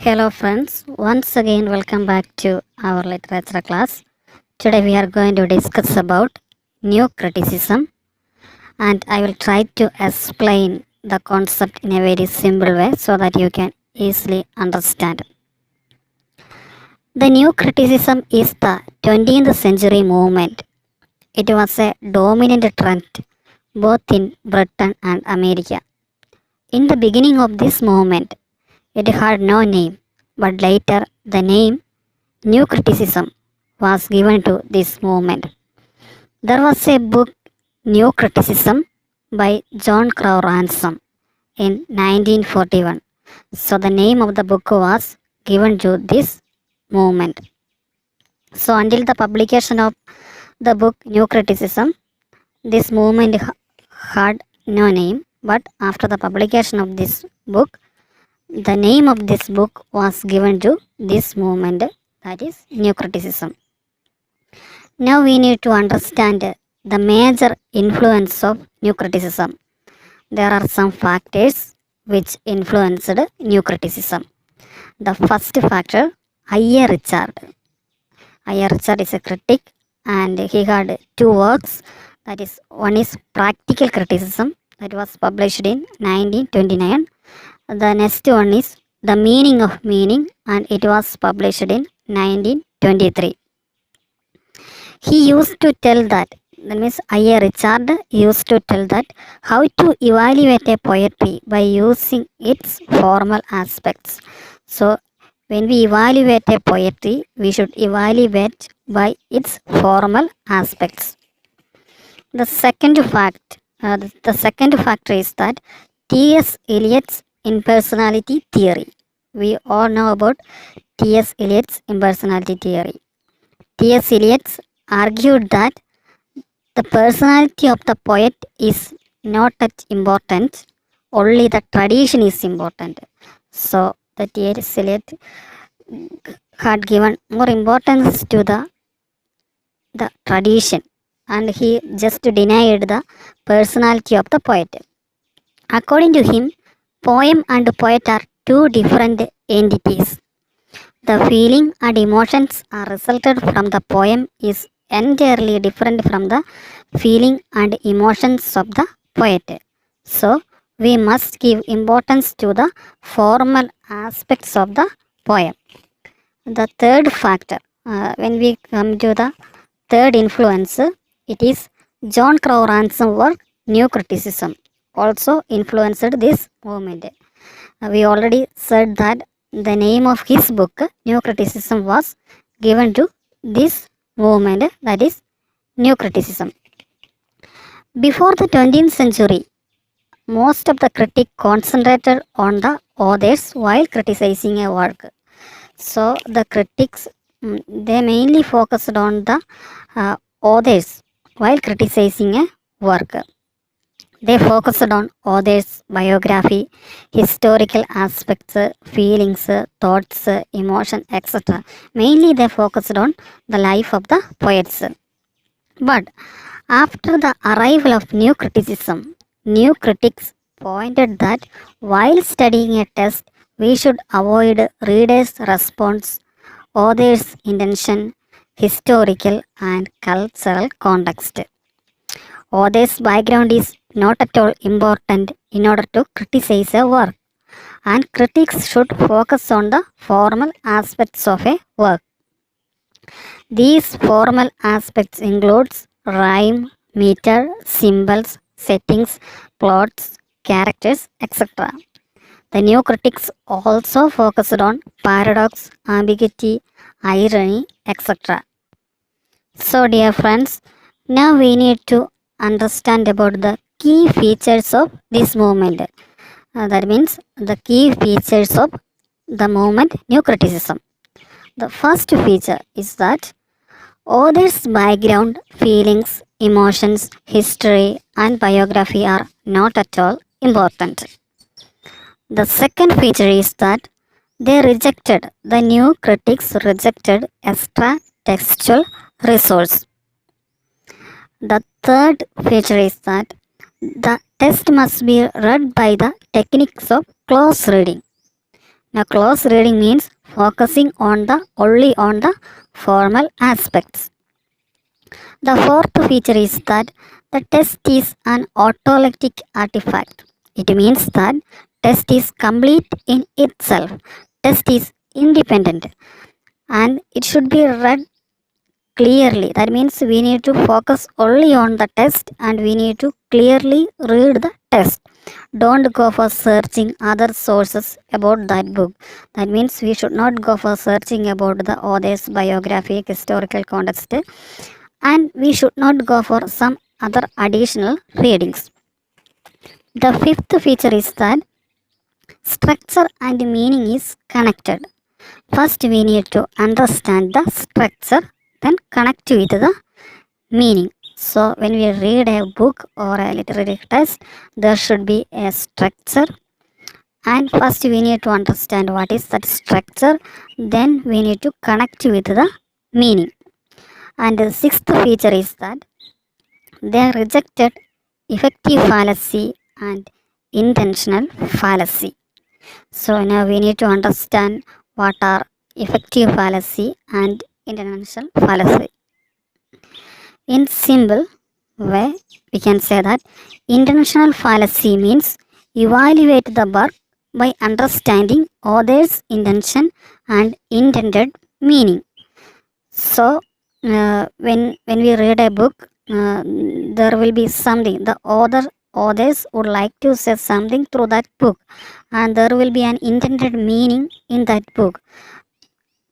Hello friends, once again welcome back to our literature class. Today we are going to discuss about new criticism and I will try to explain the concept in a very simple way so that you can easily understand. The new criticism is the 20th century movement. It was a dominant trend both in Britain and America. In the beginning of this movement, it had no name, but later the name New Criticism was given to this movement. There was a book, New Criticism, by John Crow Ransom in 1941. So the name of the book was given to this movement. So until the publication of the book New Criticism, this movement had no name. But after the publication of this book, the name of this book was given to this movement, that is New Criticism. Now we need to understand the major influence of New Criticism. There are some factors which influenced New Criticism. The first factor, I.A. Richard. I.A. Richard is a critic and he had two works. That is, one is Practical Criticism that was published in 1929. The next one is The Meaning of Meaning and it was published in 1923. He used to tell that means I.A. Richard used to tell that how to evaluate a poetry by using its formal aspects. So when we evaluate a poetry, we should evaluate by its formal aspects. The second factor is that T.S. Eliot's impersonality theory. We all know about T.S. Eliot's impersonality theory. T.S. Eliot argued that the personality of the poet is not that important, only the tradition is important. So the T.S. Eliot had given more importance to the tradition and he just denied the personality of the poet. According to him, poem and poet are two different entities. The feeling and emotions are resulted from the poem is entirely different from the feeling and emotions of the poet. So, we must give importance to the formal aspects of the poem. The third factor, when we come to the third influence, it is John Crow Ransom work New Criticism also influenced this movement. We already said that the name of his book New Criticism was given to this movement, that is New Criticism. Before the 20th century, most of the critics concentrated on the authors while criticizing a work. So the critics they mainly focused on the authors while criticizing a work. They focused on authors' biography, historical aspects, feelings, thoughts, emotion, etc. Mainly they focused on the life of the poets. But after the arrival of New Criticism, new critics pointed that while studying a text, we should avoid readers' response, author's intention, historical and cultural context. Author's background is not at all important in order to criticize a work, and critics should focus on the formal aspects of a work. These formal aspects includes rhyme, meter, symbols, settings, plots, characters, etc. The new critics also focused on paradox, ambiguity, irony, etc. So dear friends, now we need to understand about the key features of this movement. That means the key features of the movement New Criticism. The first feature is that author's background, feelings, emotions, history and biography are not at all important. The second feature is that the new critics rejected extra textual resource. The third feature is that the text must be read by the techniques of close reading. Now close reading means focusing on the only on the formal aspects. The fourth feature is that the test is an autolectic artifact. It means that test is complete in itself. Test is independent and it should be read clearly. That means we need to focus only on the test and we need to clearly read the test. Don't go for searching other sources about that book. That means we should not go for searching about the author's biographic historical context, and we should not go for some other additional readings. The fifth feature is that structure and meaning is connected. First, we need to understand the structure, then connect with the meaning. So, when we read a book or a literary text, there should be a structure. And first, we need to understand what is that structure, then we need to connect with the meaning. And the sixth feature is that they rejected effective fallacy and intentional fallacy. So now we need to understand what are effective fallacy and intentional fallacy. In simple way, we can say that intentional fallacy means evaluate the work by understanding author's intention and intended meaning. So when we read a book, there will be something the authors would like to say something through that book, and there will be an intended meaning in that book.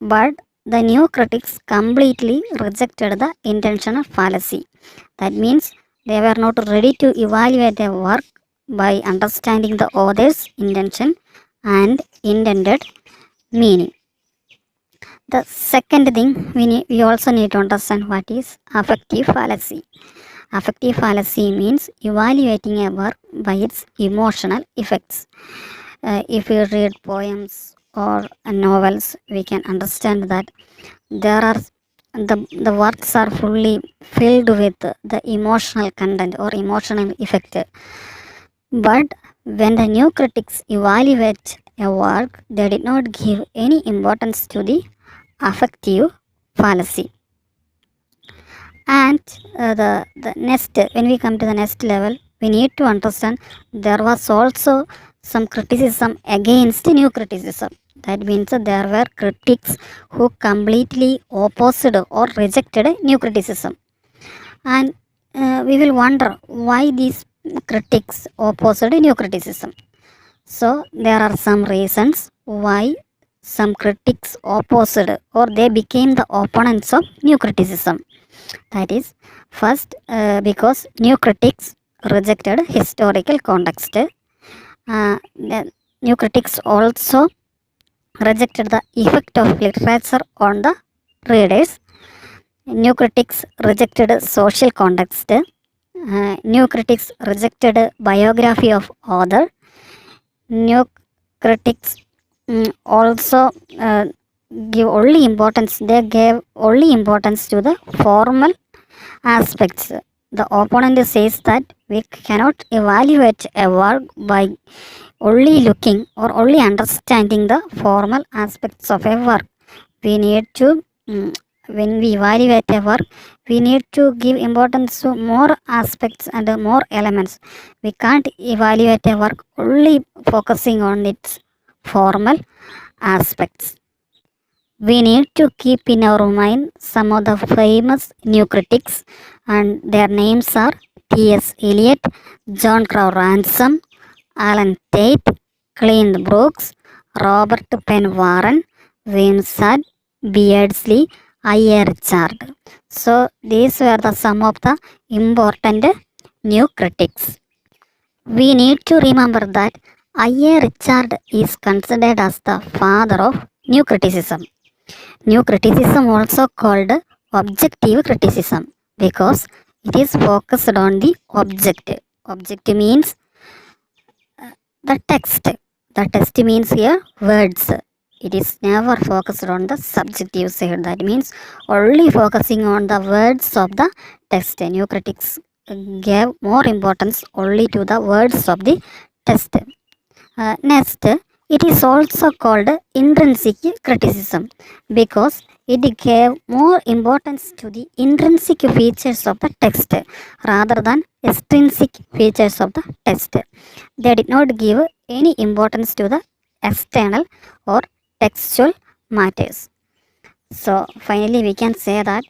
But the new critics completely rejected the intentional fallacy. That means they were not ready to evaluate a work by understanding the author's intention and intended meaning. The second thing we also need to understand what is affective fallacy. Affective fallacy means evaluating a work by its emotional effects. If we read poems or novels, we can understand that there are the works are fully filled with the emotional content or emotional effect. But when the new critics evaluate a work, they did not give any importance to the affective fallacy. And the next, when we come to the next level, we need to understand there was also some criticism against new criticism. That means there were critics who completely opposed or rejected new criticism. And we will wonder why these critics opposed new criticism. So there are some reasons why some critics opposed or they became the opponents of new criticism. That is, first, because new critics rejected historical context. The new critics also rejected the effect of literature on the readers. New critics rejected social context. New critics rejected biography of author. New critics also give only importance. They gave only importance to the formal aspects. The opponent says that we cannot evaluate a work by only looking or only understanding the formal aspects of a work. We need to, when we evaluate a work, we need to give importance to more aspects and more elements. We can't evaluate a work only focusing on its formal aspects. We need to keep in our mind some of the famous new critics, and their names are T.S. Eliot, John Crow Ransom, Alan Tate, Clint Brooks, Robert Penn Warren, Winston Beardsley, I.A. Richard. So these were the some of the important new critics. We need to remember that I.A. Richard is considered as the father of new criticism. New criticism also called objective criticism because it is focused on the object. Object means the text. The text means here words. It is never focused on the subjective side. That means only focusing on the words of the text. New critics gave more importance only to the words of the text. Next, It is also called intrinsic criticism because it gave more importance to the intrinsic features of the text rather than extrinsic features of the text. They did not give any importance to the external or textual matters. So finally we can say that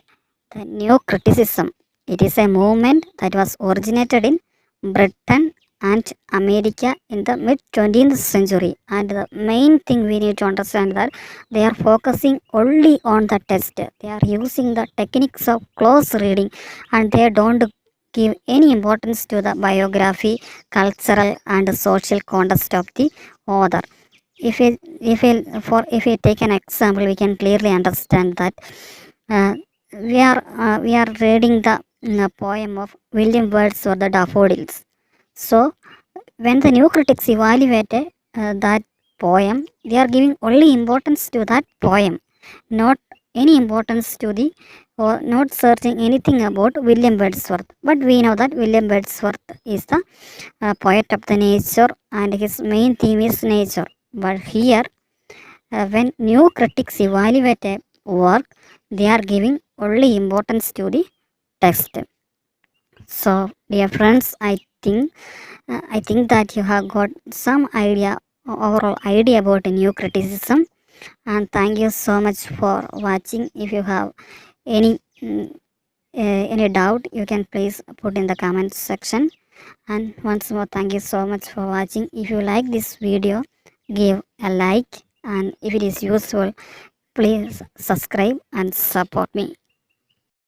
the new criticism, it is a movement that was originated in Britain and America in the mid 20th century, and the main thing we need to understand that they are focusing only on the text. They are using the techniques of close reading and they don't give any importance to the biography, cultural and social context of the author. If we take an example, we can clearly understand that uh, we are reading the poem of William Wordsworth, The Daffodils. So when the new critics evaluated that poem, they are giving only importance to that poem, not any importance to the or not searching anything about William Wordsworth. But we know that William Wordsworth is the poet of the nature and his main theme is nature. But here, when new critics evaluate a work, they are giving only importance to the text. So, dear friends, I think that you have got some idea, overall idea about new criticism, and thank you so much for watching. If you have any any doubt, you can please put in the comment section. And once more, thank you so much for watching. If you like this video, give a like, and if it is useful, please subscribe and support me.